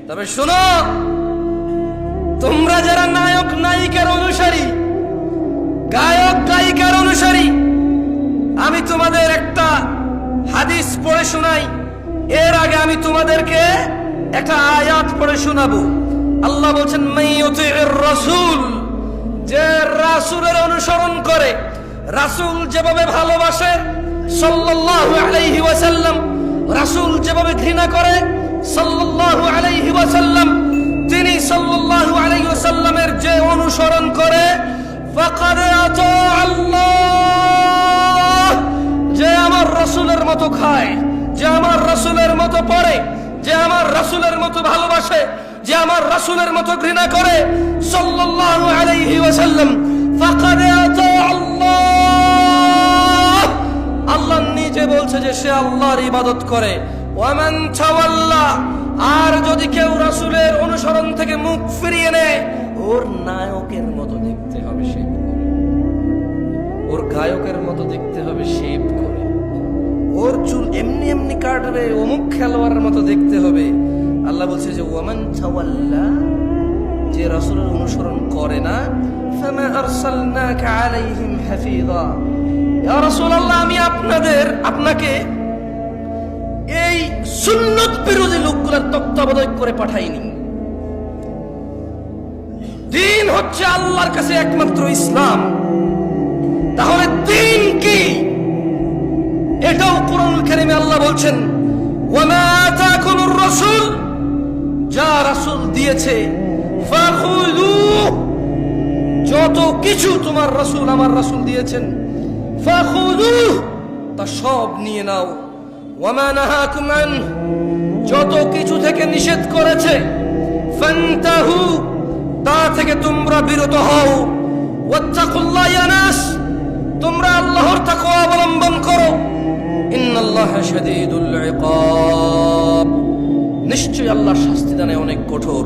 তবে শোনো, তোমরা যারা নায়ক নায়িকার অনুসারী, গায়ক গায়িকার অনুসারী, আমি তোমাদের একটা হাদিস পড়ে শোনাই। এর আগে আমি তোমাদেরকে একটা আয়াত পড়ে শোনাবো। আল্লাহ বলছেন, মাইয়ুতির রাসূল, যে রাসূলের অনুসরণ করে, রাসূল যেভাবে ভালোবাসে সাল্লাল্লাহু আলাইহি ওয়াসাল্লাম, রাসূল যেভাবে ঘৃণা করে সাল্লাল্লাহু আলাইহি ওয়াসাল্লাম, তিনি সাল্লাল্লাহু আলাইহি ওয়াসাল্লামের যে অনুসরণ করে, ফাকাদ আতা আল্লাহ, যে আমার রাসূলের মতো খায়, যে আমার রাসূলের মতো পড়ে, যে আমার রাসূলের মতো ভালোবাসে, যে আমার রাসূলের মতো ঘৃণা করে সাল্লাল্লাহু আলাইহি ওয়াসাল্লাম, ফাকাদ আতা আল্লাহ। আল্লাহ নিজে বলছে যে সে আল্লাহর ইবাদত করে। ওয়ামান তাওয়াল্লা, আর যদি কেউ রাসূলের অনুসরণ থেকে মুখ ফিরিয়ে নেয়, ওর নায়কের মতো দেখতে হবে শেভ করে, ওর গায়কের মতো দেখতে হবে শেভ করে, ওর চুল এমনি এমনি কাটবে, অমুক খেলোয়াড়ের মতো দেখতে হবে। আল্লাহ বলছে যে ওয়ামান তাওয়াল্লা, যে রাসূলের অনুসরণ করে না, ফামা আরসালনাকা আলাইহিম হাফিযা, ইয়া রাসূলুল্লাহ, আমি আপনাকে এই সুন্নত বিরোধী লোকগুলোর তত্ত্বাবধায়ক করে পাঠাইনি। দ্বীন হচ্ছে আল্লাহর কাছে একমাত্র ইসলাম। তাহলে দ্বীন কি? এটাও কোরআনুল কারীমে আল্লাহ বলছেন, ওয়ামা আতাকুমুর রাসূল, যা রাসূল দিয়েছে, ফাখুযুহু, যত কিছু তোমার রাসূল আমার রাসূল দিয়েছেন, ফাখুযুহু, তা সব নিয়ে নাও। ওয়ামা নাহাকুম আনহু, যত কিছু থেকে নিষেধ করেছে, ফান্তাহু, তা থেকে তোমরা বিরত হও। ওয়াত্তাকুল্লাহ ইয়া নাস, তোমরা আল্লাহর তাকওয়া অবলম্বন করো। ইন্নাল্লাহা শাদীদুল ইকাব, নিশ্চয়ই আল্লাহ শাস্তি দানে অনেক কঠোর।